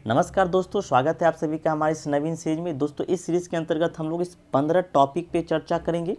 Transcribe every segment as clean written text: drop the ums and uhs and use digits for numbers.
नमस्कार दोस्तों, स्वागत है आप सभी का हमारे इस नवीन सीरीज में। दोस्तों, इस सीरीज के अंतर्गत हम लोग इस 15 टॉपिक पे चर्चा करेंगे।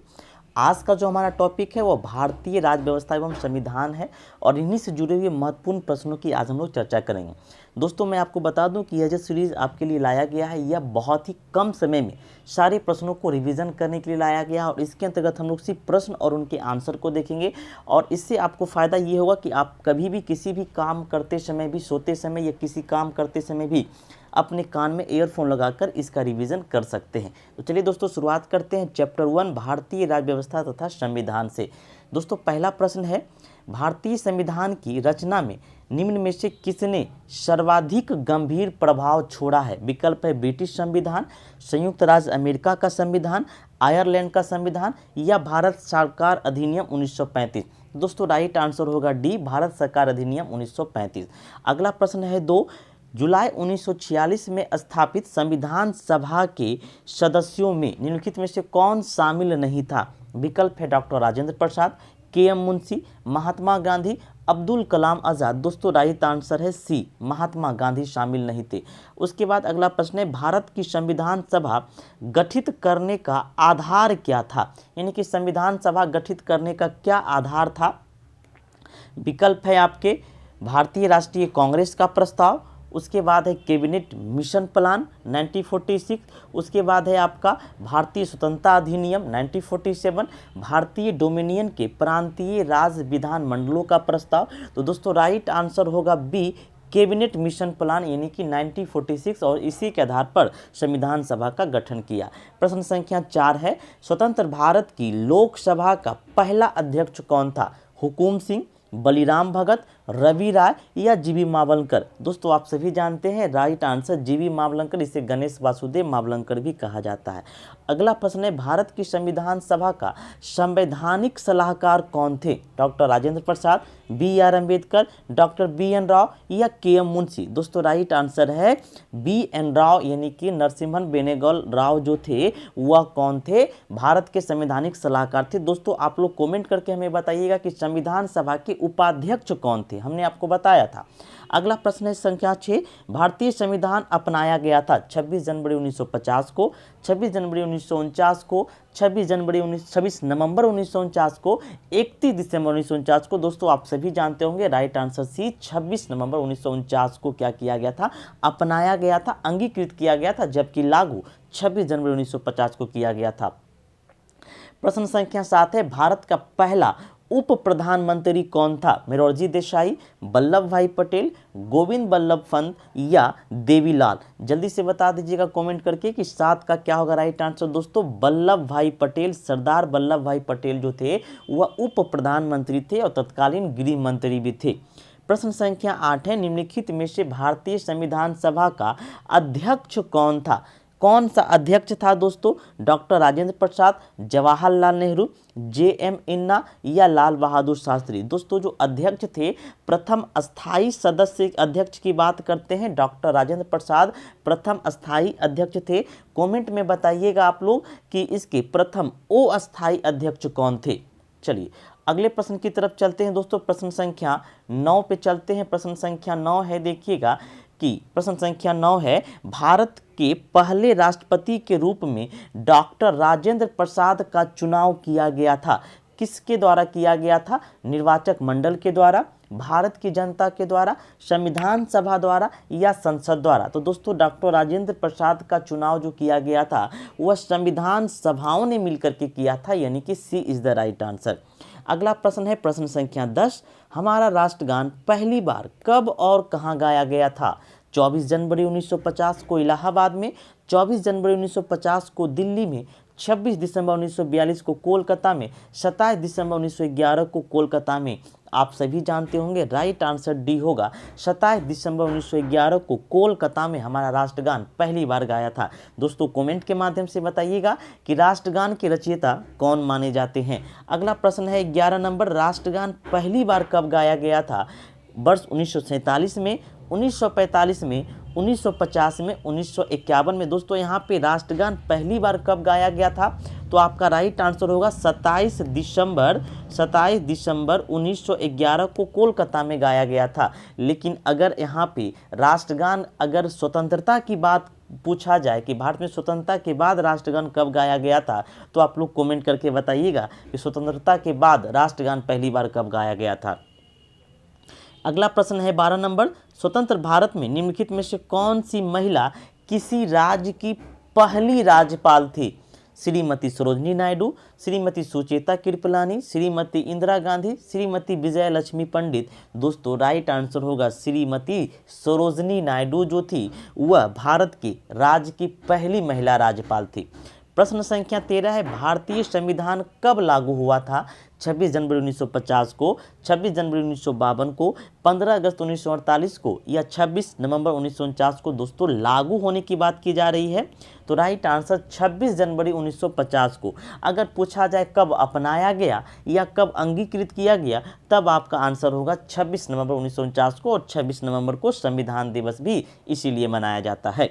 आज का जो हमारा टॉपिक है वो भारतीय राज्य व्यवस्था एवं संविधान है और इन्हीं से जुड़े हुए महत्वपूर्ण प्रश्नों की आज हम लोग चर्चा करेंगे। दोस्तों, मैं आपको बता दूं कि यह जो सीरीज़ आपके लिए लाया गया है यह बहुत ही कम समय में सारे प्रश्नों को रिवीजन करने के लिए लाया गया है और इसके अंतर्गत हम लोग सिर्फ प्रश्न और उनके आंसर को देखेंगे। और इससे आपको फ़ायदा ये होगा कि आप कभी भी किसी भी काम करते समय भी, सोते समय या किसी काम करते समय भी अपने कान में ईयरफोन लगाकर इसका रिवीजन कर सकते हैं। तो चलिए दोस्तों, शुरुआत करते हैं चैप्टर 1 भारतीय राज्य व्यवस्था तथा संविधान से। दोस्तों, पहला प्रश्न है, भारतीय संविधान की रचना में निम्न में से किसने सर्वाधिक गंभीर प्रभाव छोड़ा है? विकल्प है ब्रिटिश संविधान, संयुक्त राज्य अमेरिका का संविधान, आयरलैंड का संविधान या भारत सरकार अधिनियम 1935। दोस्तों, राइट आंसर होगा डी, भारत सरकार अधिनियम 1935। अगला प्रश्न है 2, जुलाई 1946 में स्थापित संविधान सभा के सदस्यों में निम्नलिखित में से कौन शामिल नहीं था? विकल्प है डॉक्टर राजेंद्र प्रसाद, के.एम. मुंशी, महात्मा गांधी, अब्दुल कलाम आज़ाद। दोस्तों, राइट आंसर है सी, महात्मा गांधी शामिल नहीं थे। उसके बाद अगला प्रश्न है, भारत की संविधान सभा गठित करने का आधार क्या था? यानी कि संविधान सभा गठित करने का क्या आधार था? विकल्प है आपके भारतीय राष्ट्रीय कांग्रेस का प्रस्ताव, उसके बाद है कैबिनेट मिशन प्लान 1946, उसके बाद है आपका भारतीय स्वतंत्रता अधिनियम 1947, भारतीय डोमिनियन के प्रांतीय राज विधान मंडलों का प्रस्ताव। तो दोस्तों, राइट आंसर होगा बी, कैबिनेट मिशन प्लान यानी कि 1946, और इसी के आधार पर संविधान सभा का गठन किया। प्रश्न संख्या 4 है, स्वतंत्र भारत की लोकसभा का पहला अध्यक्ष कौन था? हुकुम सिंह, बलिराम भगत, रवि राय या जीवी मावलंकर। दोस्तों, आप सभी जानते हैं राइट आंसर जीवी मावलंकर, इसे गणेश वासुदेव मावलंकर भी कहा जाता है। अगला प्रश्न है, भारत की संविधान सभा का संवैधानिक सलाहकार कौन थे? Doctor Rajendra Prasad, B R. Ambedkar, doctor B N. Rao या के.एम. मुंशी। दोस्तों, राइट आंसर है बी.एन. राव यानी कि नरसिम्हन बेनेगल राव जो थे वह कौन थे? भारत के संवैधानिक सलाहकार थे। दोस्तों, आप लोग कमेंट करके हमें बताइएगा कि संविधान सभा के उपाध्यक्ष कौन थे, हमने आपको बताया था। अगला प्रश्न है संख्या 6, भारतीय संविधान अपनाया गया था 26 जनवरी 1950 को, 26 जनवरी 1949 को, 26 नवंबर 1949 को, 31 दिसंबर 1949 को। दोस्तों, आप सभी जानते होंगे राइट आंसर सी, 26 नवंबर 1949 को क्या किया गया था? अपनाया गया था, अंगीकृत किया गया था, जबकि लागू 26 जनवरी 1950 को किया गया था। प्रश्न संख्या 7 है, भारत का पहला उप प्रधानमंत्री कौन था? मोरारजी देसाई, वल्लभ भाई पटेल, गोविंद बल्लभ पंत या देवीलाल। जल्दी से बता दीजिएगा कमेंट करके कि 7 का क्या होगा राइट आंसर। दोस्तों, वल्लभ भाई पटेल, सरदार वल्लभ भाई पटेल जो थे वह उप प्रधानमंत्री थे और तत्कालीन गृह मंत्री भी थे। प्रश्न संख्या 8 है, निम्नलिखित में से भारतीय संविधान सभा का अध्यक्ष कौन था? कौन सा अध्यक्ष था? दोस्तों, डॉक्टर राजेंद्र प्रसाद, जवाहरलाल नेहरू, जे.एम. इन्ना या लाल बहादुर शास्त्री। दोस्तों, जो अध्यक्ष थे, प्रथम अस्थाई सदस्य अध्यक्ष की बात करते हैं, डॉक्टर राजेंद्र प्रसाद प्रथम अस्थाई अध्यक्ष थे। कमेंट में बताइएगा आप लोग कि इसके प्रथम अस्थाई अध्यक्ष कौन थे। चलिए अगले प्रश्न की तरफ चलते हैं। दोस्तों, प्रश्न संख्या 9 पे चलते हैं। प्रश्न संख्या 9 है, देखिएगा कि प्रश्न संख्या 9 है, भारत के पहले राष्ट्रपति के रूप में डॉक्टर राजेंद्र प्रसाद का चुनाव किया गया था। किसके द्वारा किया गया था? निर्वाचक मंडल के द्वारा, भारत की जनता के द्वारा, संविधान सभा द्वारा या संसद द्वारा। तो दोस्तों, डॉक्टर राजेंद्र प्रसाद का चुनाव जो किया गया था वह संविधान सभाओं ने मिलकर के किया था, यानी कि सी इज द राइट आंसर। अगला प्रश्न है प्रश्न संख्या 10, हमारा राष्ट्रगान पहली बार कब और कहां गाया गया था? 24 जनवरी 1950 को इलाहाबाद में, 24 जनवरी 1950 को दिल्ली में, 26 दिसंबर 1942 को कोलकाता में, 27 दिसंबर 1911 को कोलकाता में। आप सभी जानते होंगे राइट आंसर डी होगा, 27 दिसंबर 1911 को कोलकाता में हमारा राष्ट्रगान पहली बार गाया था। दोस्तों, कमेंट के माध्यम से बताइएगा कि राष्ट्रगान के रचयिता कौन माने जाते हैं। अगला प्रश्न है 11 नंबर, राष्ट्रगान पहली बार कब गाया गया था? वर्ष 1947 में, 1945 में, 1950 में, 1951 में। दोस्तों यहाँ पे राष्ट्रगान पहली बार कब गाया गया था? तो आपका राइट आंसर होगा 27 दिसंबर 1911 को कोलकाता में गाया गया था। लेकिन अगर यहाँ पे राष्ट्रगान, अगर स्वतंत्रता की बात पूछा जाए कि भारत में स्वतंत्रता के बाद राष्ट्रगान कब गाया गया था, तो आप लोग कमेंट करके बताइएगा कि स्वतंत्रता के बाद राष्ट्रगान पहली बार कब गाया गया था। अगला प्रश्न है 12 नंबर, स्वतंत्र भारत में निम्नलिखित में से कौन सी महिला किसी राज्य की पहली राज्यपाल थी? श्रीमती सरोजनी नायडू, श्रीमती सुचेता कृपलानी, श्रीमती इंदिरा गांधी, श्रीमती विजय लक्ष्मी पंडित। दोस्तों राइट आंसर होगा श्रीमती सरोजनी नायडू जो थी वह भारत के राज्य की पहली महिला राज्यपाल थी। प्रश्न संख्या 13 है, भारतीय संविधान कब लागू हुआ था? 26 जनवरी 1950 को, 26 जनवरी 1952 को, 15 अगस्त 1948 को या 26 नवंबर 1949 को। दोस्तों लागू होने की बात की जा रही है, तो राइट आंसर 26 जनवरी 1950 को। अगर पूछा जाए कब अपनाया गया या कब अंगीकृत किया गया, तब आपका आंसर होगा 26 नवंबर 1949 को, और 26 नवंबर को संविधान दिवस भी इसीलिए मनाया जाता है।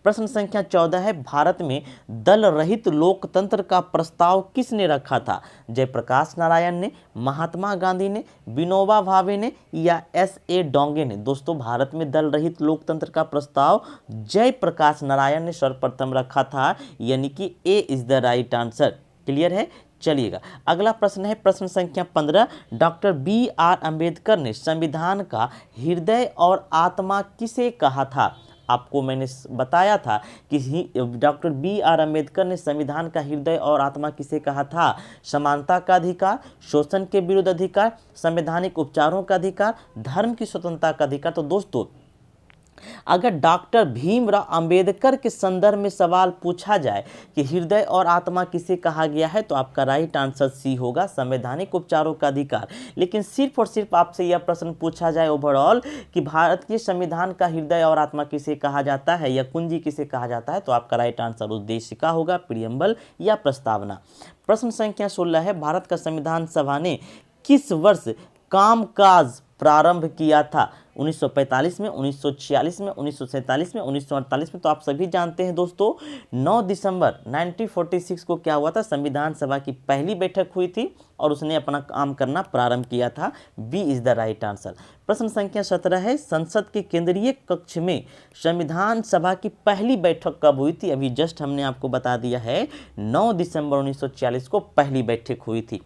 प्रश्न संख्या 14 है, भारत में दल रहित लोकतंत्र का प्रस्ताव किसने रखा था? जयप्रकाश नारायण ने, महात्मा गांधी ने, विनोबा भावे ने या S.A. डोंगे ने? दोस्तों भारत में दल रहित लोकतंत्र का प्रस्ताव जयप्रकाश नारायण ने सर्वप्रथम रखा था, यानी कि A is the right answer. Clear है? चलिएगा अगला प्रश्न है प्रश्न संख्या 15, डॉक्टर B.R. अम्बेडकर ने संविधान का हृदय और आत्मा किसे कहा था? आपको मैंने बताया था कि डॉक्टर B.R. अम्बेडकर ने संविधान का हृदय और आत्मा किसे कहा था? समानता का अधिकार, शोषण के विरुद्ध अधिकार, संवैधानिक उपचारों का अधिकार, धर्म की स्वतंत्रता का अधिकार। तो दोस्तों अगर डॉक्टर भीमराव अंबेडकर के संदर्भ में सवाल पूछा जाए कि हृदय और आत्मा किसे कहा गया है, तो आपका राइट आंसर सी होगा, संवैधानिक उपचारों का अधिकार। लेकिन सिर्फ और सिर्फ आपसे यह प्रश्न पूछा जाए ओवरऑल कि भारत के संविधान का हृदय और आत्मा किसे कहा जाता है या कुंजी किसे कहा जाता है, तो आपका राइट आंसर उद्देशिका होगा, प्रियम्बल या प्रस्तावना। प्रश्न संख्या 16 है, भारत का संविधान सभा ने किस वर्ष कामकाज प्रारंभ किया था? 1945 में, 1946 में, 1947 में, 1948 में। तो आप सभी जानते हैं दोस्तों 9 दिसंबर 1946 को क्या हुआ था? संविधान सभा की पहली बैठक हुई थी और उसने अपना काम करना प्रारंभ किया था। B is the right answer. प्रश्न संख्या 17 है, संसद के केंद्रीय कक्ष में संविधान सभा की पहली बैठक कब हुई थी? अभी जस्ट हमने आपको बता दिया है 9 दिसंबर 1946 को पहली बैठक हुई थी।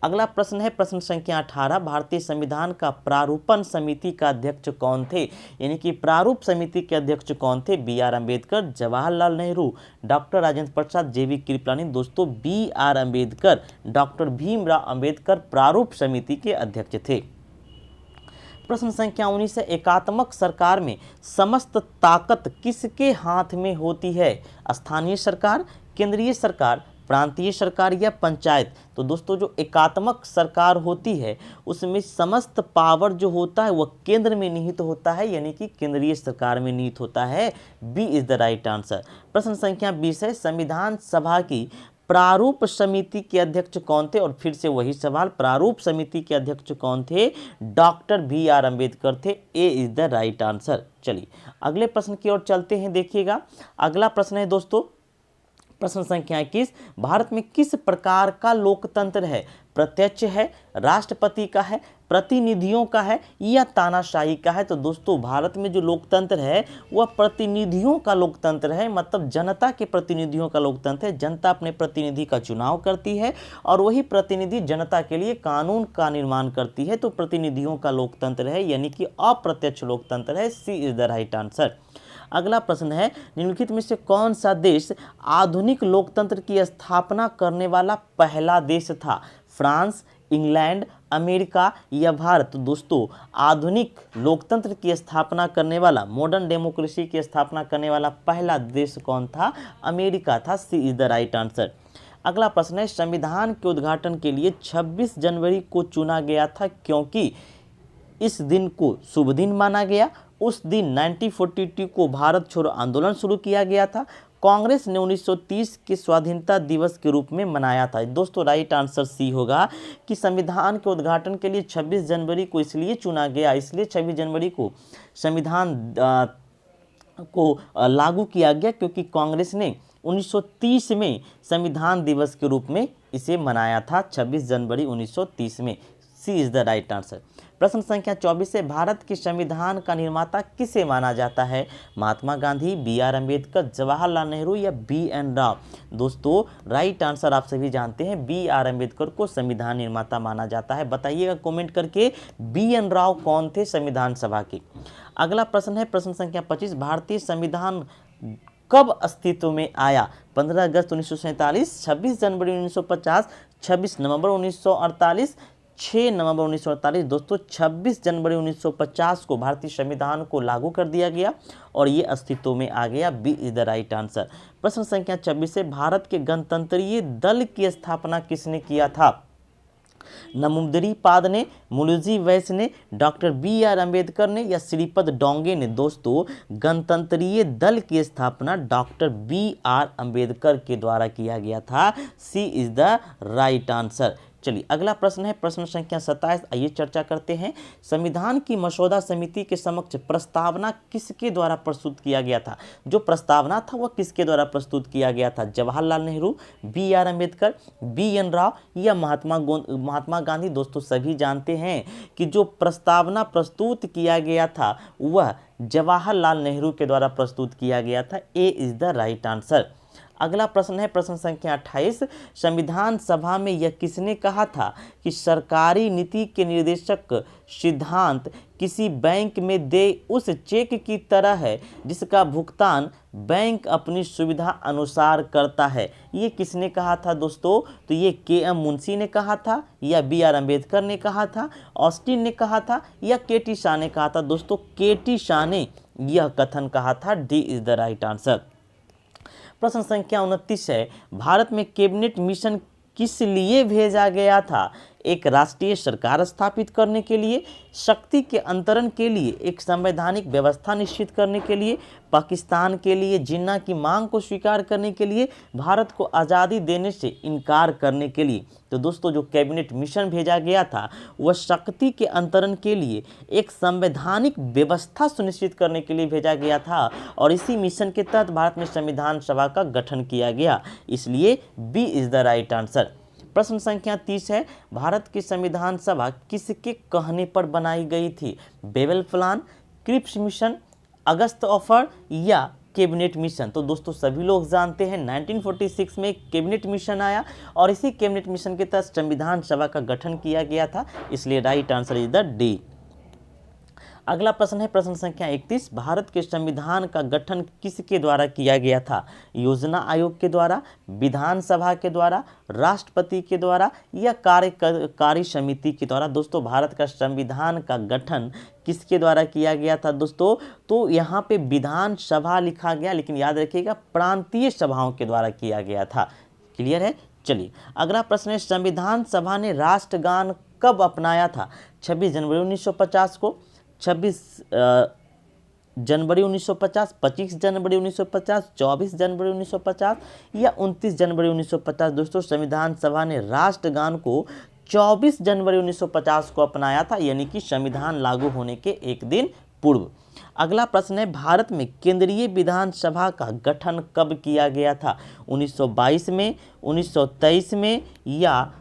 अगला प्रश्न है प्रश्न संख्या 18, भारतीय संविधान का प्रारूपण समिति का अध्यक्ष कौन थे? यानी कि प्रारूप समिति के अध्यक्ष कौन थे? B.R. अम्बेडकर, जवाहरलाल नेहरू, डॉक्टर राजेंद्र प्रसाद, J.B. कृपलानी। दोस्तों B.R. अम्बेडकर, डॉक्टर भीमराव अम्बेडकर प्रारूप समिति के अध्यक्ष थे। प्रश्न संख्या 19 है, एकात्मक सरकार में समस्त ताकत किसके हाथ में होती है? स्थानीय सरकार, केंद्रीय सरकार, प्रांतीय सरकार या पंचायत? तो दोस्तों जो एकात्मक सरकार होती है उसमें समस्त पावर जो होता है वह केंद्र में निहित होता है, यानी कि केंद्रीय सरकार में निहित होता है। B is the right answer. प्रश्न संख्या 20 है, संविधान सभा की प्रारूप समिति के अध्यक्ष कौन थे? और फिर से वही सवाल, प्रारूप समिति के अध्यक्ष कौन थे? Doctor B.R. अम्बेडकर थे। ए इज द राइट आंसर। चलिए अगले प्रश्न की ओर चलते हैं। देखिएगा अगला प्रश्न है दोस्तों प्रश्न संख्या 21, भारत में किस प्रकार का लोकतंत्र है? प्रत्यक्ष है, राष्ट्रपति का है, प्रतिनिधियों का है या तानाशाही का है? तो दोस्तों भारत में जो लोकतंत्र है वह प्रतिनिधियों का लोकतंत्र है, मतलब जनता के प्रतिनिधियों का लोकतंत्र है। जनता अपने प्रतिनिधि का चुनाव करती है और वही प्रतिनिधि जनता के लिए कानून का निर्माण करती है, तो प्रतिनिधियों का लोकतंत्र है, यानी कि अप्रत्यक्ष लोकतंत्र है। सी इज द राइट आंसर। अगला प्रश्न है, निम्नलिखित में से कौन सा देश आधुनिक लोकतंत्र की स्थापना करने वाला पहला देश था? फ्रांस, इंग्लैंड, अमेरिका या भारत? तो दोस्तों आधुनिक लोकतंत्र की स्थापना करने वाला, मॉडर्न डेमोक्रेसी की स्थापना करने वाला पहला देश कौन था? अमेरिका था। सी इज द राइट आंसर। अगला प्रश्न है, संविधान के उद्घाटन के लिए 26 जनवरी को चुना गया था क्योंकि इस दिन को शुभ दिन माना गया। उस दिन 1942 को भारत छोड़ो आंदोलन शुरू किया गया था। कांग्रेस ने 1930 के स्वाधीनता दिवस के रूप में मनाया था। दोस्तों राइट आंसर सी होगा कि संविधान के उद्घाटन के लिए 26 जनवरी को इसलिए चुना गया, इसलिए 26 जनवरी को संविधान को लागू किया गया, क्योंकि कांग्रेस ने 1930 में संविधान दिवस के रूप में इसे मनाया था, 26 जनवरी 1930 में। सी इज द राइट आंसर। प्रश्न संख्या 24 है, भारत के संविधान का निर्माता किसे माना जाता है? महात्मा गांधी, बी आर अम्बेडकर, जवाहरलाल नेहरू या बी एन राव? दोस्तों राइट आंसर आप सभी जानते हैं, बी आर अम्बेडकर को संविधान निर्माता माना जाता है। बताइएगा कमेंट करके बी एन राव कौन थे संविधान सभा के। अगला प्रश्न है प्रश्न संख्या 25, भारतीय संविधान कब अस्तित्व में आया? 15 अगस्त 1947, 26 जनवरी 1950, 26 नवंबर 1948, 6 नवंबर 1948। दोस्तों 26 जनवरी 1950 को भारतीय संविधान को लागू कर दिया गया और ये अस्तित्व में आ गया। B is the right answer. प्रश्न संख्या 26 से, भारत के गणतंत्रीय दल की स्थापना किसने किया था? नमुमद्री पाद ने, मुलुजी वैस ने, डॉक्टर बी आर अम्बेडकर ने या श्रीपद डोंगे ने? दोस्तों गणतंत्रीय दल की स्थापना डॉक्टर बी आर अम्बेडकर के द्वारा किया गया था। सी इज द राइट आंसर। चलिए अगला प्रश्न है प्रश्न संख्या 27। आइए चर्चा करते हैं। संविधान की मसौदा समिति के समक्ष प्रस्तावना किसके द्वारा प्रस्तुत किया गया था? जो प्रस्तावना था वह किसके द्वारा प्रस्तुत किया गया था? Jawaharlal Nehru, B R Ambedkar, B N Rau या महात्मा गांधी? दोस्तों सभी जानते हैं कि जो प्रस्तावना प्रस्तुत किया गया था वह जवाहरलाल नेहरू के द्वारा प्रस्तुत किया गया था। ए इज द राइट आंसर। अगला प्रश्न है प्रश्न संख्या 28। संविधान सभा में यह किसने कहा था कि सरकारी नीति के निर्देशक सिद्धांत किसी बैंक में दे उस चेक की तरह है जिसका भुगतान बैंक अपनी सुविधा अनुसार करता है? ये किसने कहा था दोस्तों? तो ये के एम मुंशी ने कहा था या बी आर अम्बेडकर ने कहा था, ऑस्टिन ने कहा था या के टी शाह ने कहा था? दोस्तों के टी शाह ने यह कथन कहा था। D is the right answer. प्रश्न संख्या 29 है, भारत में कैबिनेट मिशन किस लिए भेजा गया था? एक राष्ट्रीय सरकार स्थापित करने के लिए, शक्ति के अंतरण के लिए, एक संवैधानिक व्यवस्था निश्चित करने के लिए, पाकिस्तान के लिए जिन्ना की मांग को स्वीकार करने के लिए, भारत को आज़ादी देने से इनकार करने के लिए? तो दोस्तों जो कैबिनेट मिशन भेजा गया था वह शक्ति के अंतरण के लिए, एक संवैधानिक व्यवस्था सुनिश्चित करने के लिए भेजा गया था और इसी मिशन के तहत भारत में संविधान सभा का गठन किया गया। इसलिए B is the right answer. प्रश्न संख्या 30 है, भारत की संविधान सभा किसके कहने पर बनाई गई थी? बेबल प्लान, क्रिप्स मिशन, अगस्त ऑफर या कैबिनेट मिशन? तो दोस्तों सभी लोग जानते हैं 1946 में कैबिनेट मिशन आया और इसी कैबिनेट मिशन के तहत संविधान सभा का गठन किया गया था। इसलिए right answer is the D. अगला प्रश्न है प्रश्न संख्या 31। भारत के संविधान का गठन किसके द्वारा किया गया था? योजना आयोग के द्वारा, विधानसभा के द्वारा, राष्ट्रपति के द्वारा या कार्यकारी समिति के द्वारा? दोस्तों भारत का संविधान का गठन किसके द्वारा किया गया था दोस्तों? तो यहाँ पे विधानसभा लिखा गया, लेकिन याद रखिएगा प्रांतीय सभाओं के द्वारा किया गया था। क्लियर है? चलिए अगला प्रश्न है, संविधान सभा ने राष्ट्रगान कब अपनाया था? 26 जनवरी 1950 को, 26 जनवरी 1950, 25 जनवरी 1950, 24 जनवरी 1950 या 29 जनवरी 1950? दोस्तों संविधान सभा ने राष्ट्रगान को 24 जनवरी 1950 को अपनाया था, यानी कि संविधान लागू होने के एक दिन पूर्व। अगला प्रश्न है, भारत में केंद्रीय विधानसभा का गठन कब किया गया था? 1922 में, 1923 में या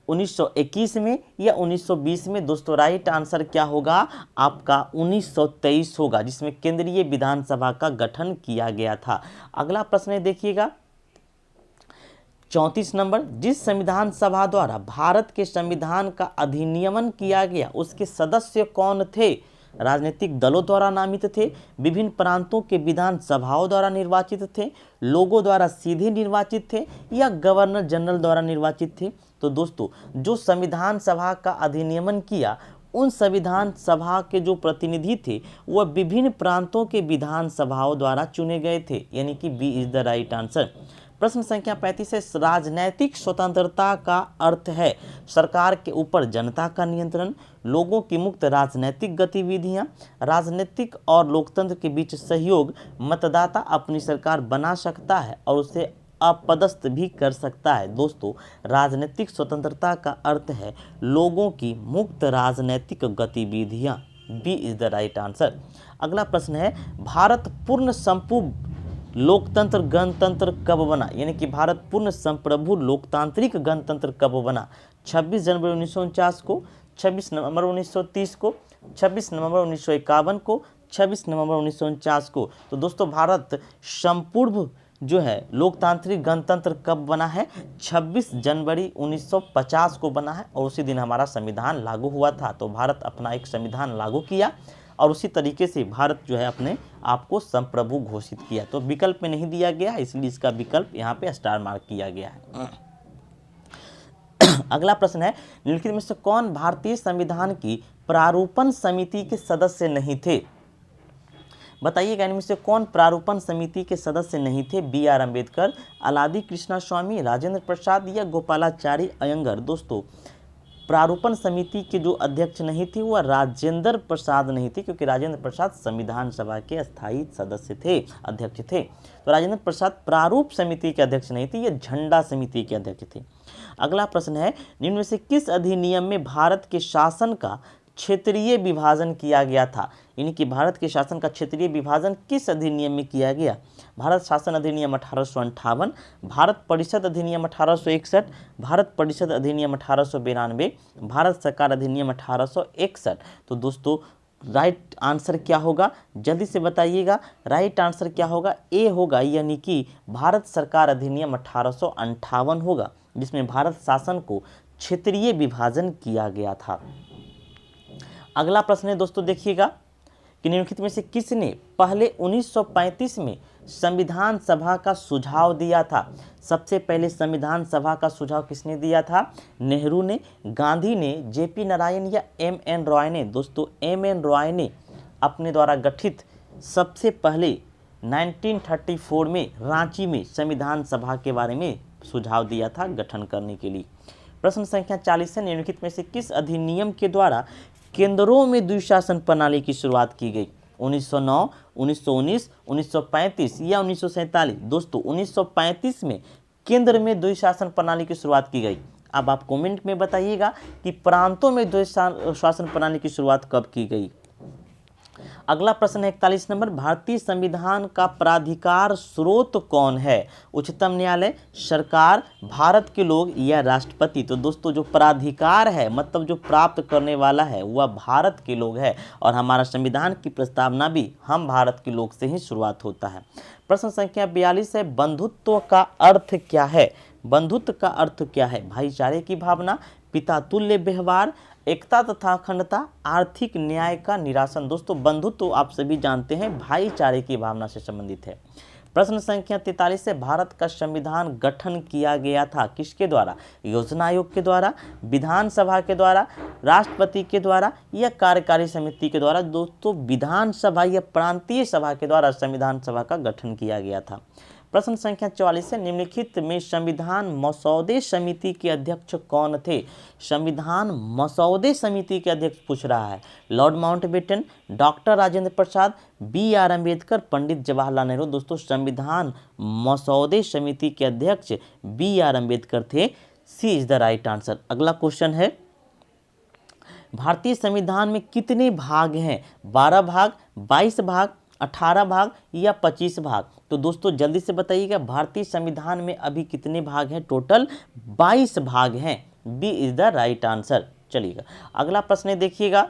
1921 में या 1920 में? दोस्तों राइट आंसर क्या होगा आपका? 1923 होगा, जिसमें केंद्रीय विधानसभा का गठन किया गया था। अगला प्रश्न है देखिएगा 34 नंबर, जिस संविधान सभा द्वारा भारत के संविधान का अधिनियमन किया गया उसके सदस्य कौन थे? राजनीतिक दलों द्वारा नामित थे, विभिन्न प्रांतों के विधान सभाओं द्वारा निर्वाचित थे, लोगों द्वारा सीधे निर्वाचित थे या गवर्नर जनरल द्वारा निर्वाचित थे? तो दोस्तों जो संविधान सभा का अधिनियमन किया उन संविधान सभा के जो प्रतिनिधि थे वह विभिन्न प्रांतों के विधान सभाओं द्वारा चुने गए थे, यानी कि B is the right answer. प्रश्न संख्या 35 है, राजनैतिक स्वतंत्रता का अर्थ है सरकार के ऊपर जनता का नियंत्रण, लोगों की मुक्त राजनैतिक गतिविधियां, राजनीतिक और लोकतंत्र के बीच सहयोग, मतदाता अपनी सरकार बना सकता है और उसे अपदस्थ भी कर सकता है। दोस्तों राजनीतिक स्वतंत्रता का अर्थ है लोगों की मुक्त राजनीतिक गतिविधियां। B is the right answer. अगला प्रश्न है, भारत पूर्ण संप्रभु लोकतंत्र गणतंत्र कब बना, यानी कि भारत पूर्ण संप्रभु लोकतांत्रिक गणतंत्र कब बना? 26 जनवरी 1949 को, 26 नवंबर 1930 को, 26 नवंबर 1951 को, 26 नवंबर 1949 को। तो दोस्तों भारत संपूर्ण जो है लोकतांत्रिक गणतंत्र कब बना है? 26 जनवरी 1950 को बना है, और उसी दिन हमारा संविधान लागू हुआ था। तो भारत अपना एक संविधान लागू किया और उसी तरीके से भारत जो है अपने आप को संप्रभु घोषित किया। तो विकल्प में नहीं दिया गया, इसलिए इसका विकल्प यहाँ पे स्टार मार्क किया गया है। अगला प्रश्न है, निम्नलिखित में से कौन भारतीय संविधान की प्रारूपण समिति के सदस्य नहीं थे? बताइएगा, इनमें से कौन प्रारूपण समिति के सदस्य नहीं थे? बी आर अम्बेडकर, अलादी कृष्णा स्वामी, राजेंद्र प्रसाद या गोपालाचारी अयंगर। दोस्तों प्रारूपण समिति के जो अध्यक्ष नहीं थे वह राजेंद्र प्रसाद नहीं थे, क्योंकि राजेंद्र प्रसाद संविधान सभा के अस्थायी सदस्य थे, अध्यक्ष थे। तो राजेंद्र प्रसाद प्रारूप समिति के अध्यक्ष नहीं थे, ये झंडा समिति के अध्यक्ष थे। अगला प्रश्न है, निम्न में से किस अधिनियम में भारत के शासन का क्षेत्रीय विभाजन किया गया था? यानी कि भारत के शासन का क्षेत्रीय विभाजन किस अधिनियम में किया गया? भारत शासन अधिनियम 1858, भारत परिषद अधिनियम 1861, भारत परिषद अधिनियम 1892, भारत सरकार अधिनियम 1861। तो दोस्तों राइट आंसर क्या होगा, जल्दी से बताइएगा। राइट आंसर क्या होगा? ए होगा, यानी कि भारत सरकार अधिनियम 1858 होगा, जिसमें भारत शासन को क्षेत्रीय विभाजन किया गया था। अगला प्रश्न है दोस्तों, देखिएगा कि निम्नलिखित में से किसने पहले 1935 में संविधान सभा का सुझाव दिया था? सबसे पहले संविधान सभा का सुझाव किसने दिया था? नेहरू ने, गांधी ने, जेपी नारायण या एम एन रॉय ने? दोस्तों एम एन रॉय ने अपने द्वारा गठित सबसे पहले 1934 में रांची में संविधान सभा के बारे में सुझाव दिया था गठन करने के लिए। प्रश्न संख्या 40 है, निम्नलिखित में से किस अधिनियम के द्वारा केंद्रों में द्विशासन प्रणाली की शुरुआत की गई? 1909, 1919, 1935 या 1947? दोस्तों 1935 में केंद्र में द्विशासन प्रणाली की शुरुआत की गई। अब आप कमेंट में बताइएगा कि प्रांतों में द्विशासन प्रणाली की शुरुआत कब की गई। अगला प्रश्न है 41 नंबर, भारतीय संविधान का प्राधिकार स्रोत कौन है? उच्चतम न्यायालय, सरकार, भारत के लोग या राष्ट्रपति? तो दोस्तों जो प्राधिकार है, मतलब जो प्राप्त करने वाला है, वह भारत के लोग है, और हमारा संविधान की प्रस्तावना भी हम भारत के लोग से ही शुरुआत होता है। प्रश्न संख्या 42 है, बंधुत्व का अर्थ क्या है? बंधुत्व का अर्थ क्या है? भाईचारे की भावना, पिता तुल्य व्यवहार, एकता तथा अखंडता, आर्थिक न्याय का निरासन। दोस्तों बंधुत्व तो आप सभी जानते हैं भाईचारे की भावना से संबंधित है। प्रश्न संख्या 43 से, भारत का संविधान गठन किया गया था किसके द्वारा? योजना आयोग के द्वारा, विधानसभा के द्वारा, राष्ट्रपति के द्वारा या कार्यकारी समिति के द्वारा? दोस्तों विधानसभा या प्रांतीय सभा के द्वारा संविधान सभा का गठन किया गया था। प्रश्न संख्या 44 है, निम्नलिखित में संविधान मसौदे समिति के अध्यक्ष कौन थे? संविधान मसौदे समिति के अध्यक्ष पूछ रहा है। Lord Mountbatten, doctor Rajendra Prasad, B R Ambedkar, Pandit Jawaharlal Nehru? दोस्तों संविधान मसौदे समिति के अध्यक्ष बी आर अम्बेडकर थे। सी इज द राइट आंसर। अगला क्वेश्चन है, भारतीय संविधान में कितने भाग हैं? 12 भाग, 22 भाग, 18 भाग या 25 भाग? तो दोस्तों जल्दी से बताइएगा, भारतीय संविधान में अभी कितने भाग हैं? टोटल 22 भाग हैं। B is the right answer. चलिएगा अगला प्रश्न देखिएगा,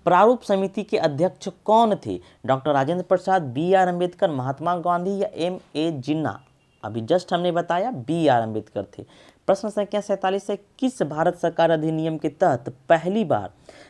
प्रारूप समिति के अध्यक्ष कौन थे? Doctor Rajendra Prasad, B R Ambedkar, Mahatma Gandhi या एम ए जिन्ना? अभी जस्ट हमने बताया बी आर अम्बेडकर थे। प्रश्न संख्या 47 है, किस भारत सरकार अधिनियम के तहत पहली बार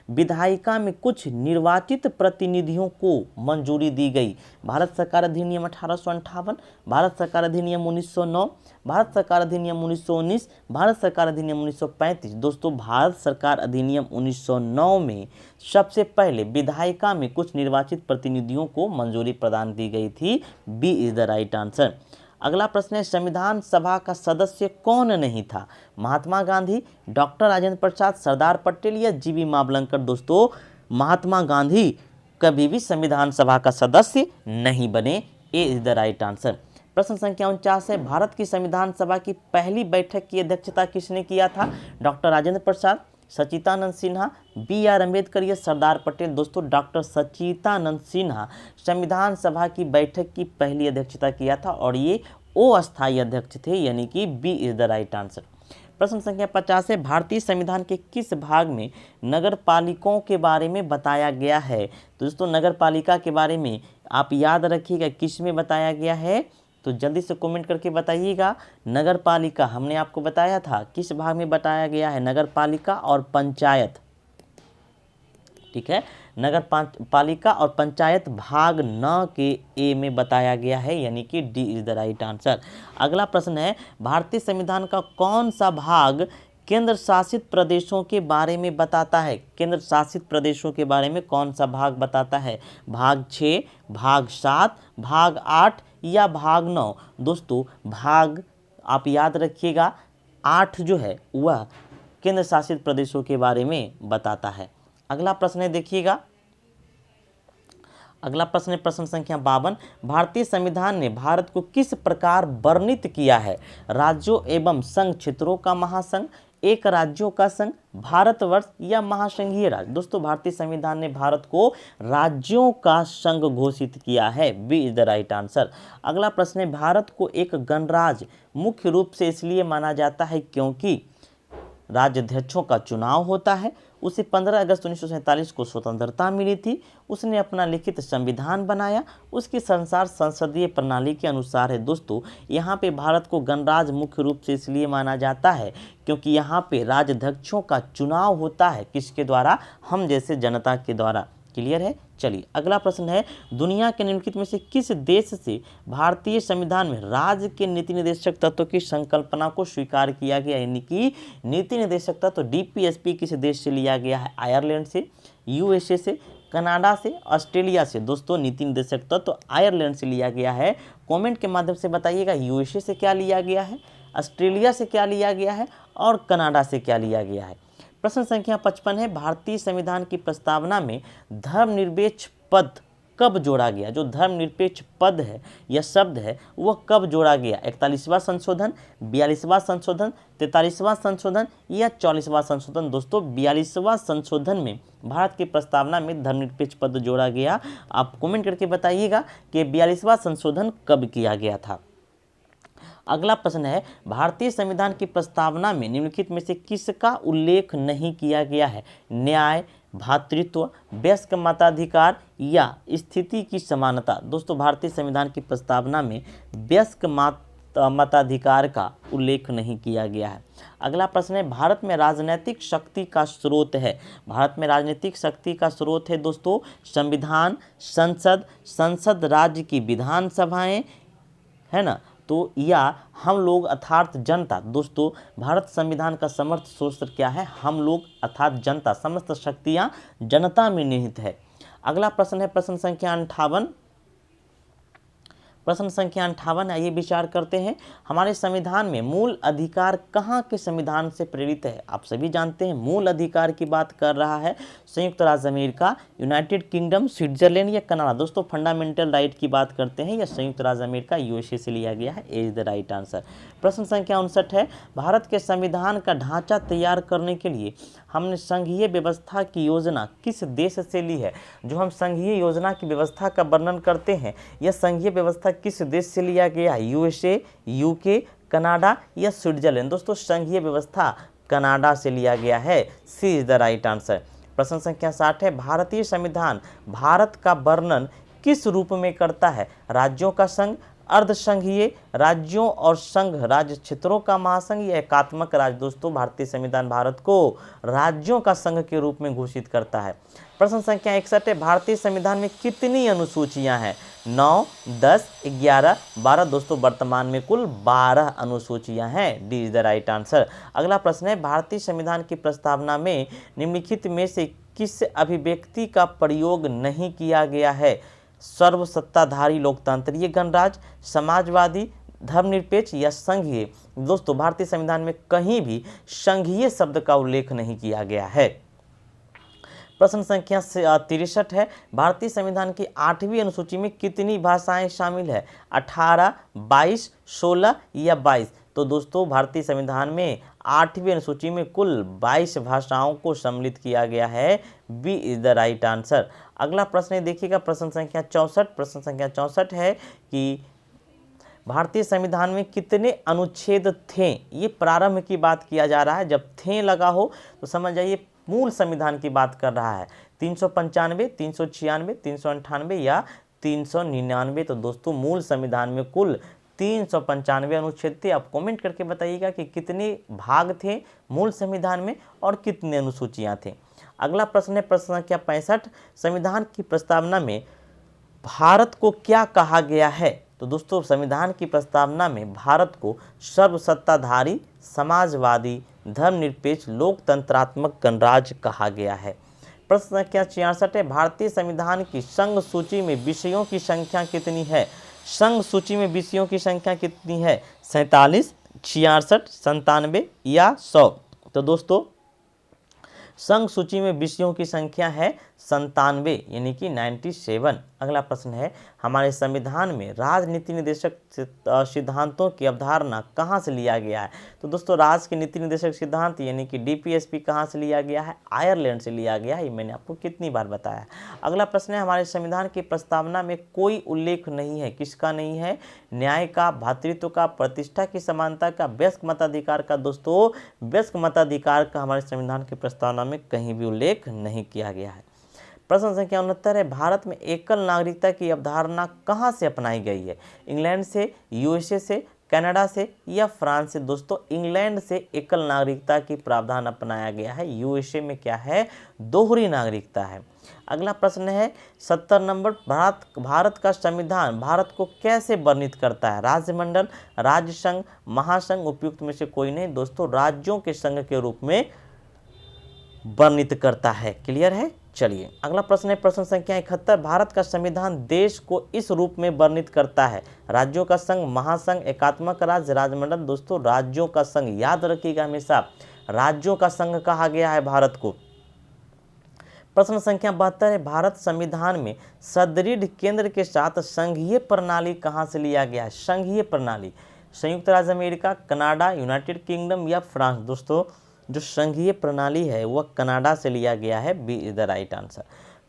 विधायिका में कुछ निर्वाचित प्रतिनिधियों को मंजूरी दी गई? भारत सरकार अधिनियम 1858, भारत सरकार अधिनियम 1909, भारत सरकार अधिनियम 1919, भारत सरकार अधिनियम 1935? दोस्तों भारत सरकार अधिनियम 1909 में सबसे पहले विधायिका में कुछ निर्वाचित प्रतिनिधियों को मंजूरी प्रदान दी गई थी। B is the right answer. अगला प्रश्न है, संविधान सभा का सदस्य कौन नहीं था? महात्मा गांधी, डॉक्टर राजेंद्र प्रसाद, सरदार पटेल या जीवी मावलंकर? दोस्तों महात्मा गांधी कभी भी संविधान सभा का सदस्य नहीं बने। ए इज द राइट आंसर। प्रश्न संख्या 49 है, भारत की संविधान सभा की पहली बैठक की अध्यक्षता किसने किया था? Doctor Rajendra Prasad, Sachchidanand Sinha, B R Ambedkar या सरदार पटेल? दोस्तों डॉक्टर सच्चिदानंद सिन्हा संविधान सभा की बैठक की पहली अध्यक्षता किया था और ये अस्थायी अध्यक्ष थे, यानी कि B is the right answer. प्रश्न संख्या 50 है, भारतीय संविधान के किस भाग में नगर पालिकाओं के बारे में बताया गया है? तो दोस्तों नगर पालिका के बारे में आप याद रखिएगा किस में बताया गया है, तो जल्दी से कमेंट करके बताइएगा। नगर पालिका हमने आपको बताया था किस भाग में बताया गया है, नगर पालिका और पंचायत, ठीक है, नगर पालिका और पंचायत भाग 9 के ए में बताया गया है, यानी कि D is the right answer. अगला प्रश्न है, भारतीय संविधान का कौन सा भाग केंद्र शासित प्रदेशों के बारे में बताता है? केंद्र शासित प्रदेशों के बारे में कौन सा भाग बताता है? भाग 6, भाग 7, भाग 8 या भाग 9? दोस्तों भाग आप याद रखिएगा 8 जो है वह केंद्र शासित प्रदेशों के बारे में बताता है। अगला प्रश्न है देखिएगा, अगला प्रश्न है प्रश्न संख्या 52, भारतीय संविधान ने भारत को किस प्रकार वर्णित किया है? राज्यों एवं संघ क्षेत्रों का महासंघ, एक राज्यों का संघ, भारतवर्ष या महासंघीय राज्य? दोस्तों भारतीय संविधान ने भारत को राज्यों का संघ घोषित किया है, B is the right answer. अगला प्रश्न है, भारत को एक गणराज्य मुख्य रूप से इसलिए माना जाता है क्योंकि राज्याध्यक्षों का चुनाव होता है, उसे 15 अगस्त 1947 को स्वतंत्रता मिली थी, उसने अपना लिखित संविधान बनाया, उसकी संसार संसदीय प्रणाली के अनुसार है। दोस्तों यहाँ पे भारत को गणराज्य मुख्य रूप से इसलिए माना जाता है क्योंकि यहाँ पे राज्याध्यक्षों का चुनाव होता है, किसके द्वारा? हम जैसे जनता के द्वारा। क्लियर है? चलिए अगला प्रश्न है, दुनिया के निम्नलिखित में से किस देश से भारतीय संविधान में राज्य के नीति निर्देशक तत्व की संकल्पना को स्वीकार किया गया? यानी कि नीति निर्देशक तत्व डीपीएसपी किस देश से लिया गया है? आयरलैंड से, यूएसए से, कनाडा से, ऑस्ट्रेलिया से? दोस्तों नीति निर्देशक तत्व आयरलैंड से लिया गया है। कॉमेंट के माध्यम से बताइएगा यूएसए से क्या लिया गया है, ऑस्ट्रेलिया से क्या लिया गया है और कनाडा से क्या लिया गया है। प्रश्न संख्या 55 है, भारतीय संविधान की प्रस्तावना में धर्मनिरपेक्ष पद कब जोड़ा गया? जो धर्मनिरपेक्ष पद है या शब्द है वह कब जोड़ा गया? 41वां संशोधन, 42वां संशोधन, 43वां संशोधन या 44वां संशोधन? दोस्तों 42वां संशोधन में भारत की प्रस्तावना में धर्मनिरपेक्ष पद जोड़ा गया। आप कमेंट करके बताइएगा कि 42वां संशोधन कब किया गया था। अगला प्रश्न है, भारतीय संविधान की प्रस्तावना में निम्नलिखित में से किसका उल्लेख नहीं किया गया है? न्याय, भातृत्व, वयस्क मताधिकार या स्थिति की समानता? दोस्तों भारतीय संविधान की प्रस्तावना में वयस्क मताधिकार का उल्लेख नहीं किया गया है। अगला प्रश्न है, भारत में राजनीतिक शक्ति का स्रोत है? भारत में राजनीतिक शक्ति का स्रोत है दोस्तों संविधान, संसद राज्य की विधानसभाएं, है ना, तो या हम लोग अर्थात जनता? दोस्तों भारत संविधान का समर्थ स्रोत क्या है? हम लोग अर्थात जनता, समस्त शक्तियां जनता में निहित है। अगला प्रश्न है प्रश्न संख्या 58। प्रश्न संख्या 58 आइए विचार करते हैं, हमारे संविधान में मूल अधिकार कहाँ के संविधान से प्रेरित है? आप सभी जानते हैं मूल अधिकार की बात कर रहा है संयुक्त राज्य अमेरिका, यूनाइटेड किंगडम, स्विट्जरलैंड या कनाडा? दोस्तों फंडामेंटल राइट की बात करते हैं या संयुक्त राज्य अमेरिका, यूएसए से लिया गया है, ए इज द राइट आंसर। प्रश्न संख्या 59 है, भारत के संविधान का ढांचा तैयार करने के लिए हमने संघीय व्यवस्था की योजना किस देश से ली है? जो हम संघीय योजना की व्यवस्था का वर्णन करते हैं यह संघीय व्यवस्था किस देश से लिया गया है? यूएसए, यूके, कनाडा या स्विट्जरलैंड? दोस्तों संघीय व्यवस्था कनाडा से लिया गया है, सी इज द राइट आंसर। प्रश्न संख्या 60 है, भारतीय संविधान भारत का वर्णन किस रूप में करता है? राज्यों का संघ, अर्धसंघीय, राज्यों और संघ राज्य क्षेत्रों का महासंघ या एकात्मक राज्य? दोस्तों भारतीय संविधान भारत को राज्यों का संघ के रूप में घोषित करता है। प्रश्न संख्या 61 है, भारतीय संविधान में कितनी अनुसूचियां हैं? 9, 10, 11, 12? दोस्तों वर्तमान में कुल 12 अनुसूचियां हैं, D is the right answer. अगला प्रश्न है, भारतीय संविधान की प्रस्तावना में निम्नलिखित में से किस अभिव्यक्ति का प्रयोग नहीं किया गया है? सर्वसत्ताधारी लोकतंत्रीय गणराज्य, समाजवादी, धर्मनिरपेक्ष या संघीय? दोस्तों भारतीय संविधान में कहीं भी संघीय शब्द का उल्लेख नहीं किया गया है। प्रश्न संख्या 63 है, भारतीय संविधान की 8वीं अनुसूची में कितनी भाषाएं शामिल है? 18, 22, 16 या 22? तो दोस्तों भारतीय संविधान में 8वीं अनुसूची में कुल 22 भाषाओं को सम्मिलित किया गया है। B is the right answer. अगला प्रश्न है, देखिएगा प्रश्न संख्या 64। प्रश्न संख्या 64 है कि भारतीय संविधान में कितने अनुच्छेद थे। ये प्रारंभ की बात किया जा रहा है, जब थे लगा हो तो समझ जाइए मूल संविधान की बात कर रहा है। 395, 396, 398 या 399। तो दोस्तों मूल संविधान में कुल 395 अनुच्छेद थे। आप कमेंट करके बताइएगा कि कितने भाग थे मूल संविधान में और कितने अनुसूचियां थे। अगला प्रश्न है प्रश्न संख्या 65। संविधान की प्रस्तावना में भारत को क्या कहा गया है। तो दोस्तों संविधान की प्रस्तावना में भारत को सर्वसत्ताधारी, समाजवादी, धर्मनिरपेक्ष, लोकतंत्रात्मक गणराज्य कहा गया है। प्रश्न संख्या 66 है, भारतीय संविधान की संघ सूची में विषयों की संख्या कितनी है। संघ सूची में विषयों की संख्या कितनी है, 47, 66, 97 या 100। तो दोस्तों संघ सूची में विषयों की संख्या है 97 यानी कि 97। अगला प्रश्न है, हमारे संविधान में राजनीति निर्देशक सिद्धांतों की अवधारणा कहाँ से लिया गया है। तो दोस्तों राज के नीति निर्देशक सिद्धांत यानी कि डीपीएसपी कहाँ से लिया गया है, आयरलैंड से लिया गया है। ये मैंने आपको कितनी बार बताया। अगला प्रश्न है, हमारे संविधान की प्रस्तावना में कोई उल्लेख नहीं है। किसका नहीं है, न्याय का, भातृत्व का, प्रतिष्ठा की समानता का, वयस्क मताधिकार का। दोस्तों वयस्क मताधिकार का हमारे संविधान की प्रस्तावना में कहीं भी उल्लेख नहीं किया गया है। प्रश्न संख्या 69 है, भारत में एकल नागरिकता की अवधारणा कहाँ से अपनाई गई है। इंग्लैंड से, यूएसए से, कनाडा से या फ्रांस से। दोस्तों इंग्लैंड से एकल नागरिकता की प्रावधान अपनाया गया है। यूएसए में क्या है, दोहरी नागरिकता है। अगला प्रश्न है 70 नंबर, भारत का संविधान भारत को कैसे वर्णित करता है। राज्यमंडल, राज्य संघ, महासंघ, उपयुक्त में से कोई नहीं। दोस्तों राज्यों के संघ के रूप में वर्णित करता है। क्लियर है। चलिए अगला प्रश्न है प्रश्न संख्या 71, भारत का संविधान देश को इस रूप में वर्णित करता है। राज्यों का संघ, महासंघ, एकात्मक राज्य, राजमंडल। दोस्तों राज्यों का संघ, याद रखिएगा हमेशा राज्यों का संघ कहा गया है भारत को। प्रश्न संख्या 72 है, भारत संविधान में सुदृढ़ केंद्र के साथ संघीय प्रणाली कहाँ से लिया गया है। संघीय प्रणाली संयुक्त राज्य अमेरिका, कनाडा, यूनाइटेड किंगडम या फ्रांस। दोस्तों जो संघीय प्रणाली है वह कनाडा से लिया गया है। B is the right answer.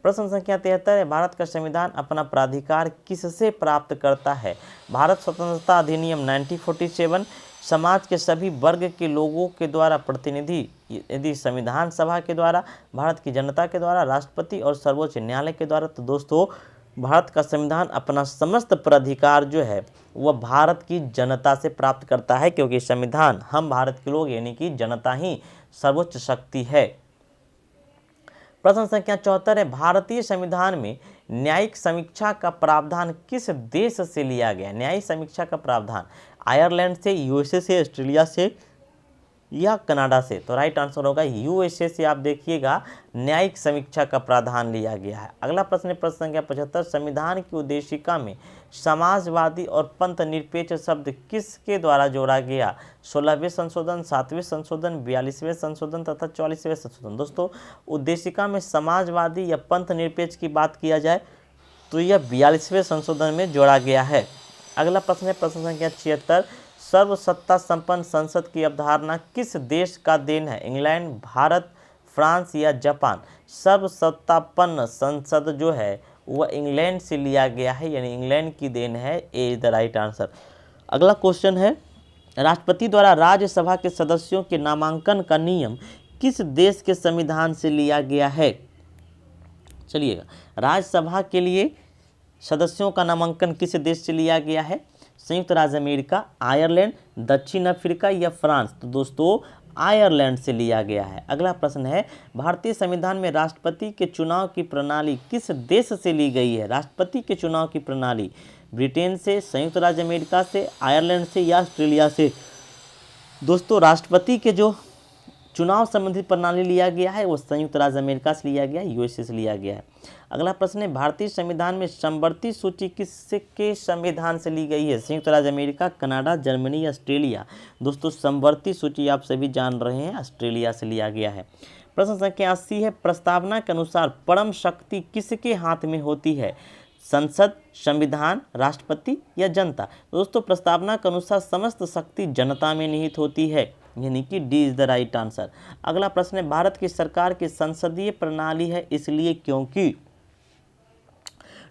प्रश्न संख्या 73 है, भारत का संविधान अपना प्राधिकार किससे प्राप्त करता है। भारत स्वतंत्रता अधिनियम 1947, समाज के सभी वर्ग के लोगों के द्वारा प्रतिनिधि यदि संविधान सभा के द्वारा, भारत की जनता के द्वारा, राष्ट्रपति और सर्वोच्च न्यायालय के द्वारा। तो दोस्तों भारत का संविधान अपना समस्त प्राधिकार जो है वह भारत की जनता से प्राप्त करता है, क्योंकि संविधान हम भारत के लोग यानी कि जनता ही सर्वोच्च शक्ति है। प्रश्न संख्या 74 है, भारतीय संविधान में न्यायिक समीक्षा का प्रावधान किस देश से लिया गया। न्यायिक समीक्षा का प्रावधान आयरलैंड से, यूएसए से, ऑस्ट्रेलिया से या कनाडा से। तो राइट आंसर होगा यूएसए से। आप देखिएगा न्यायिक समीक्षा का प्रावधान लिया गया है। अगला प्रश्न है प्रश्न संख्या 75, संविधान की उद्देशिका में समाजवादी और पंथ निरपेक्ष शब्द किसके द्वारा जोड़ा गया। 16वें संशोधन, 7वें संशोधन, 42वें संशोधन तथा 44वें संशोधन। दोस्तों उद्देशिका में समाजवादी या पंथ निरपेक्ष की बात किया जाए तो यह 42वें संशोधन में जोड़ा गया है। अगला प्रश्न है प्रश्न संख्या 76, सर्वसत्ता संपन्न संसद की अवधारणा किस देश का देन है। इंग्लैंड, भारत, फ्रांस या जापान। सर्वसत्तापन्न संसद जो है वह इंग्लैंड से लिया गया है, यानी इंग्लैंड की देन है। ए इज द राइट आंसर। अगला क्वेश्चन है, राष्ट्रपति द्वारा राज्यसभा के सदस्यों के नामांकन का नियम किस देश के संविधान से लिया गया है। चलिएगा राज्यसभा के लिए सदस्यों का नामांकन किस देश से लिया गया है। संयुक्त राज्य अमेरिका, आयरलैंड, दक्षिण अफ्रीका या फ्रांस। तो दोस्तों आयरलैंड से लिया गया है। अगला प्रश्न है, भारतीय संविधान में राष्ट्रपति के चुनाव की प्रणाली किस देश से ली गई है। राष्ट्रपति के चुनाव की प्रणाली ब्रिटेन से, संयुक्त राज्य अमेरिका से, आयरलैंड से या ऑस्ट्रेलिया से। दोस्तों राष्ट्रपति के जो चुनाव संबंधित प्रणाली लिया गया है वो संयुक्त राज्य अमेरिका से लिया गया, यूएसए से लिया गया है। अगला प्रश्न है, भारतीय संविधान में समवर्ती सूची किसके संविधान से ली गई है। संयुक्त राज्य अमेरिका, कनाडा, जर्मनी या ऑस्ट्रेलिया। दोस्तों समवर्ती सूची आप सभी जान रहे हैं ऑस्ट्रेलिया से लिया गया है। प्रश्न संख्या 80 है, प्रस्तावना के अनुसार परम शक्ति किसके हाथ में होती है। संसद, संविधान, राष्ट्रपति या जनता। दोस्तों प्रस्तावना के अनुसार समस्त शक्ति जनता में निहित होती है। यानी कि D is the right answer. अगला प्रश्न है, भारत की सरकार की संसदीय प्रणाली है इसलिए क्योंकि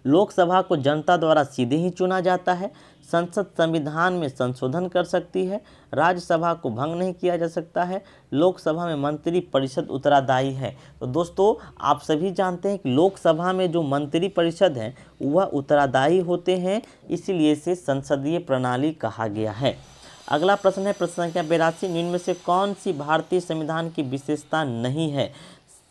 लोकसभा को जनता द्वारा सीधे ही चुना जाता है, संसद संविधान में संशोधन कर सकती है, राज्यसभा को भंग नहीं किया जा सकता है, लोकसभा में मंत्री परिषद उत्तरदायी है। तो दोस्तों आप सभी जानते हैं कि लोकसभा में जो मंत्री परिषद है वह उत्तरदायी होते हैं, इसीलिए इसे संसदीय प्रणाली कहा गया है। अगला प्रश्न है, प्रश्न संख्या 82, निम्न में से कौन सी भारतीय संविधान की विशेषता नहीं है?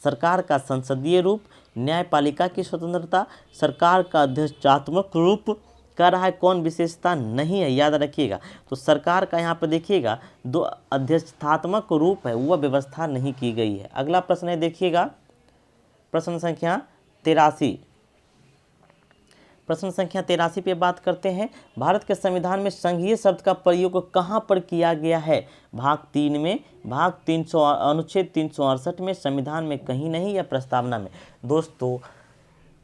सरकार का संसदीय रूप, न्यायपालिका की स्वतंत्रता, सरकार का अध्यक्षात्मक रूप। कह रहा है कौन विशेषता नहीं है, याद रखिएगा। तो सरकार का यहाँ पर देखिएगा दो अध्यक्षात्मक रूप है, वह व्यवस्था नहीं की गई है। अगला प्रश्न है, देखिएगा प्रश्न संख्या 83। प्रश्न संख्या 83 पे बात करते हैं, भारत के संविधान में संघीय शब्द का प्रयोग कहाँ पर किया गया है? भाग 3 में, भाग 300 अनुच्छेद 368 में, संविधान में कहीं नहीं, या प्रस्तावना में। दोस्तों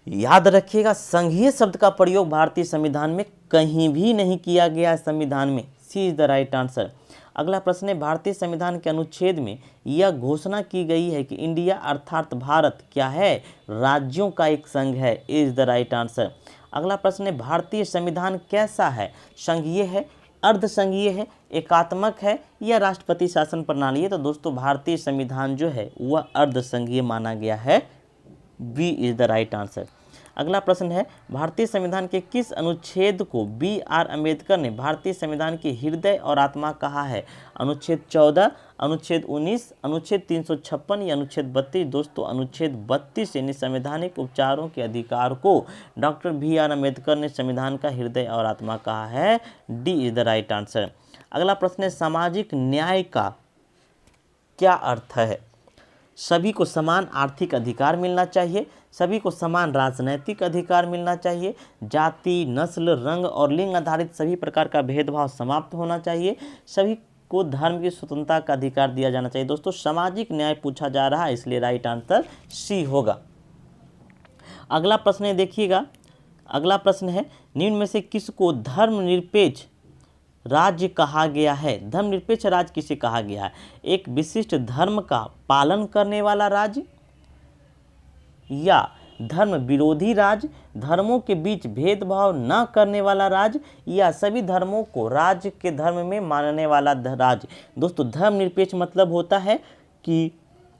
याद रखिएगा, संघीय शब्द का प्रयोग भारतीय संविधान में कहीं भी नहीं किया गया है संविधान में। सी इज द राइट आंसर। अगला प्रश्न है, भारतीय संविधान के अनुच्छेद में यह घोषणा की गई है कि इंडिया अर्थात भारत क्या है? राज्यों का एक संघ है। Is the right answer. अगला प्रश्न है, भारतीय संविधान कैसा है? संघीय है, अर्धसंघीय है, एकात्मक है, या राष्ट्रपति शासन प्रणाली है? तो दोस्तों भारतीय संविधान जो है वह अर्धसंघीय माना गया है। B is the right answer. अगला प्रश्न है, भारतीय संविधान के किस अनुच्छेद को बी आर अम्बेडकर ने भारतीय संविधान की हृदय और आत्मा कहा है? अनुच्छेद 14, अनुच्छेद 19, अनुच्छेद 356 या अनुच्छेद 32? दोस्तों अनुच्छेद 32 यानी संवैधानिक उपचारों के अधिकार को डॉक्टर बी आर अम्बेडकर ने संविधान का हृदय और आत्मा कहा है। D is the right answer. अगला प्रश्न है, सामाजिक न्याय का क्या अर्थ है? सभी को समान आर्थिक अधिकार मिलना चाहिए, सभी को समान राजनैतिक अधिकार मिलना चाहिए, जाति, नस्ल, रंग और लिंग आधारित सभी प्रकार का भेदभाव समाप्त होना चाहिए, सभी को धर्म की स्वतंत्रता का अधिकार दिया जाना चाहिए। दोस्तों सामाजिक न्याय पूछा जा रहा है, इसलिए राइट आंसर सी होगा। अगला प्रश्न है, देखिएगा अगला प्रश्न है, निम्न में से किसको धर्मनिरपेक्ष राज्य कहा गया है? धर्मनिरपेक्ष राज्य किसे कहा गया है? एक विशिष्ट धर्म का पालन करने वाला राज्य, या धर्म विरोधी राज्य, धर्मों के बीच भेदभाव न करने वाला राज्य, या सभी धर्मों को राज्य के धर्म में मानने वाला राज्य? दोस्तों धर्मनिरपेक्ष मतलब होता है कि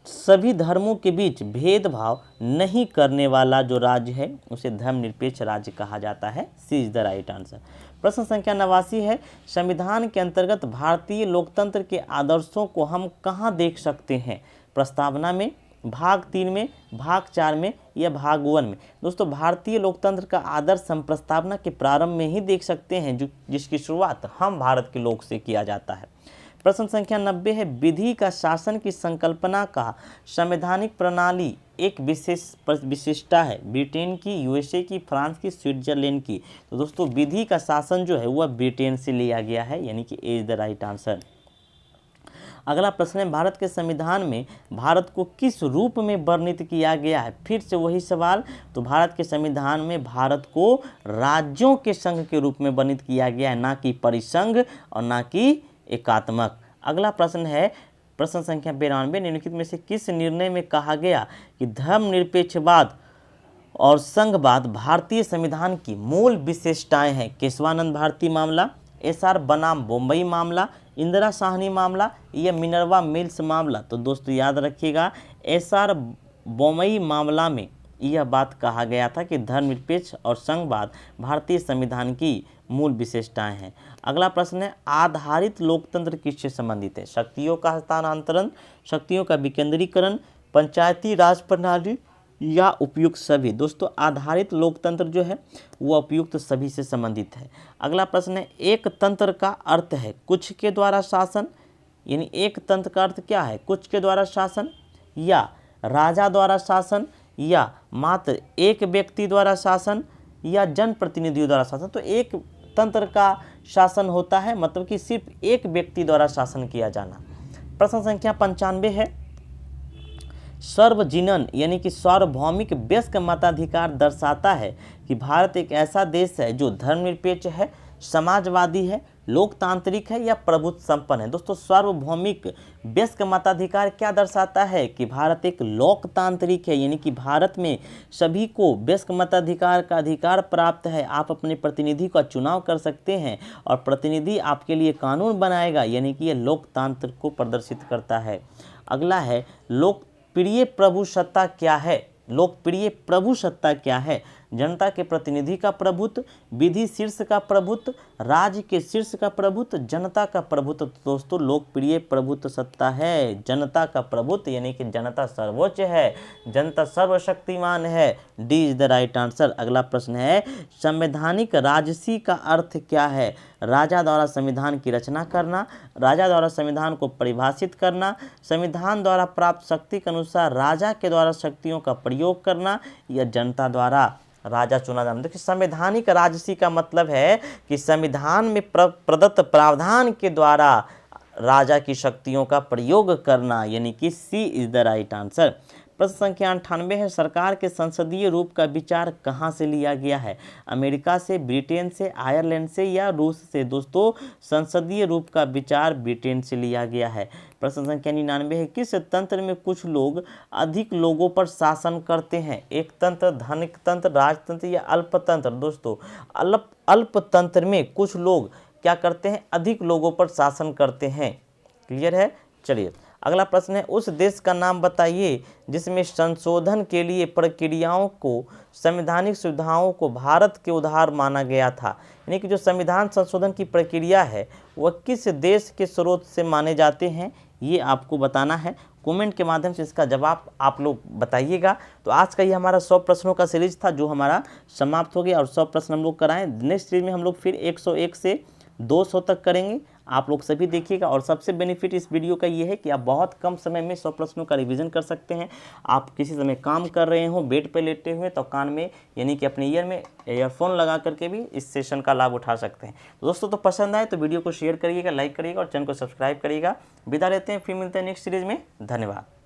सभी धर्मों के बीच भेदभाव नहीं करने वाला जो राज्य है उसे धर्मनिरपेक्ष राज्य कहा जाता है। सी इज द राइट आंसर। प्रश्न संख्या 89 है, संविधान के अंतर्गत भारतीय लोकतंत्र के आदर्शों को हम कहाँ देख सकते हैं? प्रस्तावना में, भाग 3 में, भाग 4 में, या भाग 1 में? दोस्तों भारतीय लोकतंत्र का आदर्श हम प्रस्तावना के प्रारंभ में ही देख सकते हैं, जिसकी शुरुआत हम भारत के लोक से किया जाता है। प्रश्न संख्या 90 है, विधि का शासन की संकल्पना का संवैधानिक प्रणाली एक विशिष्टता है, ब्रिटेन की, यूएसए की, फ्रांस की, स्विट्जरलैंड की? तो दोस्तों विधि का शासन जो है वह ब्रिटेन से लिया गया है, यानी कि A is the right answer. अगला प्रश्न है, भारत के संविधान में भारत को किस रूप में वर्णित किया गया है? फिर से वही सवाल। तो भारत के संविधान में भारत को राज्यों के संघ के रूप में वर्णित किया गया है, ना कि परिसंघ और ना कि एकात्मक। अगला प्रश्न है, प्रश्न संख्या 92, निम्नलिखित में से किस निर्णय में कहा गया कि धर्मनिरपेक्षवाद और संघवाद भारतीय संविधान की मूल विशेषताएं हैं? केशवानंद भारती मामला, एसआर बनाम बम्बई मामला, इंदिरा साहनी मामला, या मिनर्वा मिल्स मामला? तो दोस्तों याद रखिएगा, एसआर बम्बई मामला में यह बात कहा गया था कि धर्मनिरपेक्ष और संघवाद भारतीय संविधान की मूल विशेषताएं हैं। अगला प्रश्न है, आधारित लोकतंत्र किससे संबंधित है? शक्तियों का हस्तांतरण, शक्तियों का विकेंद्रीकरण, पंचायती राज प्रणाली, या उपयुक्त सभी? दोस्तों आधारित लोकतंत्र जो है वो उपयुक्त सभी से संबंधित है। अगला प्रश्न है, एक तंत्र का अर्थ है कुछ के द्वारा शासन, यानी एक तंत्र का अर्थ क्या है? कुछ के द्वारा शासन, या राजा द्वारा शासन, या मात्र एक व्यक्ति द्वारा शासन, या जनप्रतिनिधियों द्वारा शासन? तो एक तंत्र का शासन होता है, मतलब कि सिर्फ एक व्यक्ति द्वारा शासन किया जाना। प्रश्न संख्या 95 है, सार्वजनीन यानी कि सार्वभौमिक वयस्क मताधिकार दर्शाता है कि भारत एक ऐसा देश है जो धर्मनिरपेक्ष है, समाजवादी है, लोकतांत्रिक है या प्रभुत्व संपन्न है। दोस्तों सार्वभौमिक वयस्क मताधिकार क्या दर्शाता है कि भारत एक लोकतांत्रिक है, यानी कि भारत में सभी को वयस्क मताधिकार का अधिकार प्राप्त है। आप अपने प्रतिनिधि का चुनाव कर सकते हैं और प्रतिनिधि आपके लिए कानून बनाएगा, यानी कि यह लोकतंत्र को प्रदर्शित करता है। अगला है लोकप्रिय प्रभुसत्ता क्या है। लोकप्रिय प्रभुसत्ता क्या है? जनता के प्रतिनिधि का प्रभुत्व, विधि शीर्ष का प्रभुत्व, राज्य के शीर्ष का प्रभुत्व, जनता का प्रभुत्व। दोस्तों लोकप्रिय प्रभुत्व सत्ता है जनता का प्रभुत्व, यानी कि जनता सर्वोच्च है, जनता सर्वशक्तिमान है। D is the right answer. अगला प्रश्न है संवैधानिक राजसी का अर्थ क्या है? राजा द्वारा संविधान की रचना करना, राजा द्वारा संविधान को परिभाषित करना, संविधान द्वारा प्राप्त शक्ति के अनुसार राजा के द्वारा शक्तियों का प्रयोग करना, या जनता द्वारा राजा चुना जाना। देखिए संवैधानिक राजसी का मतलब है कि संविधान में प्रदत्त प्रावधान के द्वारा राजा की शक्तियों का प्रयोग करना, यानी कि सी इज द राइट आंसर। प्रश्न संख्या 98 है सरकार के संसदीय रूप का विचार कहाँ से लिया गया है? अमेरिका से, ब्रिटेन से, आयरलैंड से या रूस से? दोस्तों संसदीय रूप का विचार ब्रिटेन से लिया गया है। प्रश्न संख्या 99 है किस तंत्र में कुछ लोग अधिक लोगों पर शासन करते हैं? एक तंत्र, धनिक तंत्र, राजतंत्र या अल्पतंत्र? दोस्तों अल्पतंत्र में कुछ लोग क्या करते हैं? अधिक लोगों पर शासन करते हैं। क्लियर है? चलिए अगला प्रश्न है उस देश का नाम बताइए जिसमें संशोधन के लिए प्रक्रियाओं को, संवैधानिक सुविधाओं को भारत के उदार माना गया था। यानी कि जो संविधान संशोधन की प्रक्रिया है वह किस देश के स्रोत से माने जाते हैं, ये आपको बताना है। कमेंट के माध्यम से इसका जवाब आप लोग बताइएगा। तो आज का ये हमारा 100 प्रश्नों का सीरीज था जो हमारा समाप्त हो गया और 100 प्रश्न हम लोग कराएं। नेक्स्ट सीरीज में हम लोग फिर 101 से 200 तक करेंगे। आप लोग सभी देखिएगा और सबसे बेनिफिट इस वीडियो का ये है कि आप बहुत कम समय में 100 प्रश्नों का रिवीजन कर सकते हैं। आप किसी समय काम कर रहे हो, बेड पे लेटे हुए, तो कान में यानी कि अपने ईयर में ईयरफोन लगा करके भी इस सेशन का लाभ उठा सकते हैं। तो दोस्तों तो पसंद आए तो वीडियो को शेयर करिएगा, लाइक करिएगा और चैनल को सब्सक्राइब करिएगा। विदा लेते हैं, फिर मिलते हैं नेक्स्ट सीरीज में। धन्यवाद।